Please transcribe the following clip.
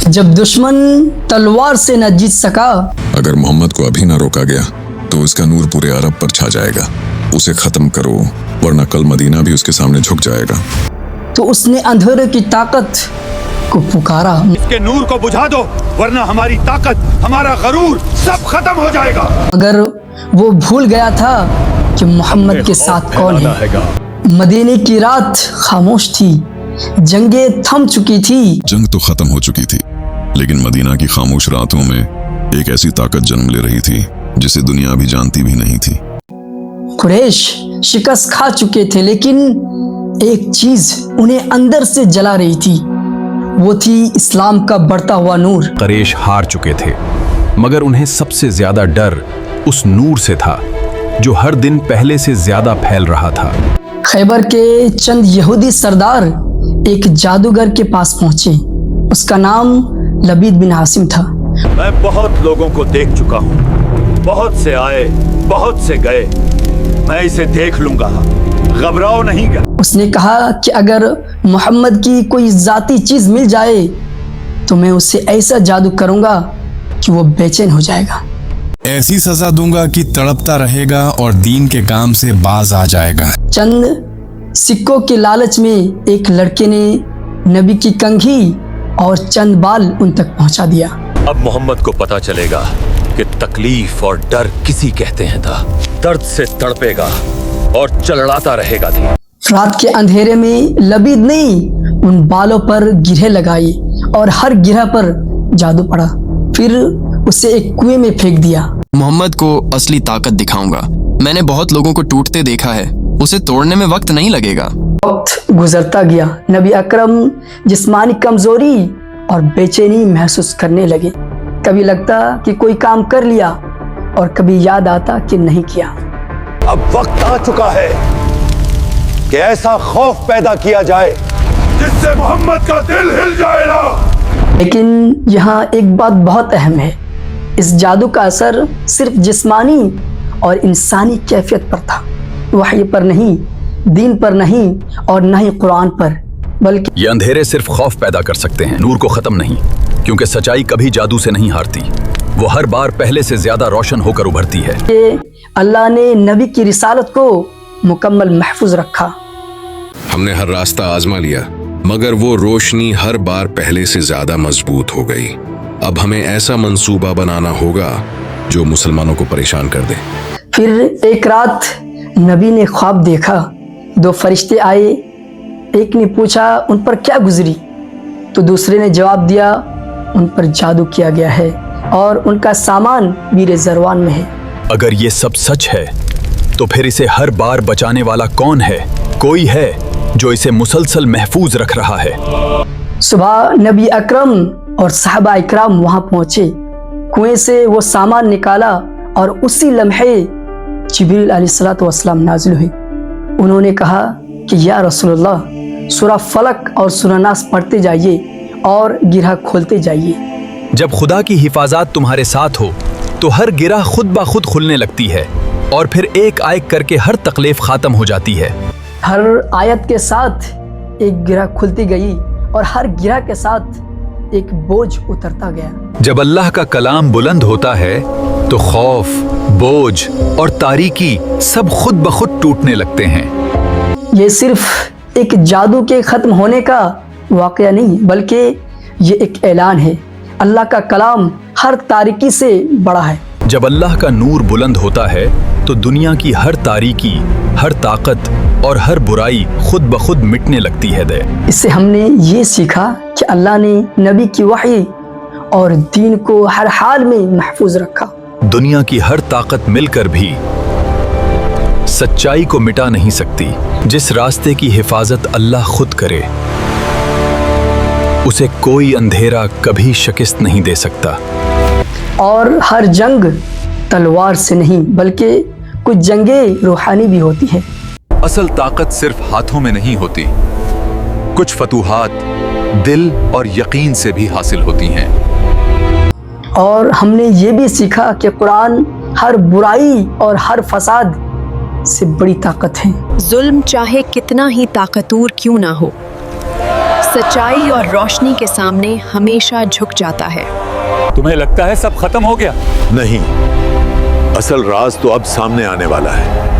जब दुश्मन तलवार से न जीत सका, अगर मोहम्मद को अभी न रोका गया तो उसका नूर पूरे अरब पर छा जाएगा। उसे खत्म करो वरना कल मदीना भी उसके सामने झुक जाएगा। तो उसने अंधेरे की ताकत को पुकारा, इसके नूर को बुझा दो वरना हमारी ताकत, हमारा गरूर सब खत्म हो जाएगा। मगर वो भूल गया था कि मोहम्मद के साथ कौन है। मदीने की रात खामोश थी, जंगें थम चुकी थी। जंग तो खत्म हो चुकी थी, लेकिन मदीना की खामोश रातों में एक ऐसी ताकत जन्म ले रही थी जिसे दुनिया अभी जानती भी नहीं थी। कुरैश शिकस्त खा चुके थे, लेकिन एक चीज उन्हें अंदर से जला रही थी, वो थी इस्लाम का बढ़ता हुआ नूर। कुरैश हार चुके थे, मगर उन्हें सबसे ज्यादा डर उस नूर से था जो हर दिन पहले से ज्यादा फैल रहा था। खैबर के चंद यहूदी सरदार एक जादूगर के पास पहुंचे। उसका नाम लबीद बिन हासिम था। मैं बहुत लोगों को देख चुका हूँ, बहुत से आए बहुत से गए, मैं इसे देख लूंगा, घबराओ नहीं। उसने कहा कि अगर मोहम्मद की कोई जाती चीज मिल जाए तो मैं उसे ऐसा जादू करूंगा कि वो बेचैन हो जाएगा। ऐसी सजा दूंगा कि तड़पता रहेगा और दीन के काम से बाज आ जाएगा। चंद सिक्कों के लालच में एक लड़के ने नबी की कंघी और चंद बाल उन तक पहुंचा दिया। अब मोहम्मद को पता चलेगा कि तकलीफ और डर किसी कहते हैं था। दर्द से तड़पेगा और चलड़ाता रहेगा। रात के अंधेरे में लबीद ने उन बालों पर गिरह लगाई और हर गिरह पर जादू पड़ा। फिर उसे एक कुएं में फेंक दिया। मोहम्मद को असली ताकत दिखाऊंगा। मैंने बहुत लोगों को टूटते देखा है, उसे तोड़ने में वक्त नहीं लगेगा। वक्त गुजरता गया। नबी अकरम जिस्मानी कमजोरी और बेचैनी महसूस करने लगे। कभी लगता कि कोई काम कर लिया और कभी याद आता कि नहीं किया। अब वक्त आ चुका है कि ऐसा खौफ पैदा किया जाए जिससे मोहम्मद का दिल हिल जाए ना। लेकिन यहाँ एक बात बहुत अहम है। इस जादू का असर सिर्फ जिस्मानी और इंसानी कैफियत पर था, वही पर नहीं, दीन पर नहीं और न ही कुरान पर, बल्कि ये अंधेरे सिर्फ खौफ पैदा कर सकते हैं, नूर को खत्म नहीं, क्योंकि सच्चाई कभी जादू से नहीं हारती, वो हर बार पहले से ज्यादा रोशन होकर उभरती है। अल्लाह ने नबी की रिसालत को मुकम्मल महफूज रखा। हमने हर रास्ता आजमा लिया, मगर वो रोशनी हर बार पहले से ज्यादा मजबूत हो गई। अब हमें ऐसा मंसूबा बनाना होगा जो मुसलमानों को परेशान कर दे। फिर एक रात नबी ने ख्वाब देखा। दो फरिश्ते आए, एक ने पूछा उन पर क्या गुजरी, तो दूसरे ने जवाब दिया उन पर जादू किया गया है और उनका सामान बीर ज़रवान में है। अगर ये सब सच है तो फिर इसे हर बार बचाने वाला कौन है? कोई है जो इसे मुसलसल महफूज रख रहा है। सुबह नबी अकरम और सहाबा इकराम वहां पहुंचे। कुएं से वो सामान निकाला और उसी लम्हे जिब्रील अलैहिस्सलातु वस्सलाम नाजिल हुए। उन्होंने कहा कि या रसूलुल्लाह, सूरा फलक और सूरा नास पढ़ते जाइए और गिरह खोलते जाइए। जब खुदा की हिफाजत तुम्हारे साथ हो तो हर गिरह खुद ब खुद खुलने लगती है और फिर एक आयत करके हर तकलीफ खत्म हो जाती है। हर आयत के साथ एक गिरह खुलती गई और हर गिरह के साथ एक बोझ उतरता गया। जब अल्लाह का कलाम बुलंद होता है तो खौफ, बोझ और तारीकी सब खुद ब खुद टूटने लगते हैं। ये सिर्फ एक जादू के खत्म होने का वाकया नहीं, बल्कि ये एक ऐलान है। अल्लाह का कलाम हर तारीकी से बड़ा है। जब अल्लाह का नूर बुलंद होता है तो दुनिया की हर तारीकी, हर ताकत और हर बुराई खुद ब खुद मिटने लगती है। इससे हमने ये सीखा कि अल्लाह ने नबी की वही और दीन को हर हाल में महफूज रखा। दुनिया की हर ताकत मिलकर भी सच्चाई को मिटा नहीं सकती। जिस रास्ते की हिफाजत अल्लाह खुद करे उसे कोई अंधेरा कभी शिकस्त नहीं दे सकता। और हर जंग तलवार से नहीं, बल्कि कुछ जंगें रूहानी भी होती हैं। असल ताकत सिर्फ हाथों में नहीं होती, कुछ फतूहात दिल और यकीन से भी हासिल होती हैं। और हमने ये भी सीखा कि कुरान हर बुराई और हर फसाद से बड़ी ताकत है। जुल्म चाहे कितना ही ताकतूर क्यों ना हो, سچائی اور روشنی کے سامنے ہمیشہ جھک جاتا ہے۔ تمہیں لگتا ہے سب ختم ہو گیا؟ نہیں، اصل راز تو اب سامنے آنے والا ہے۔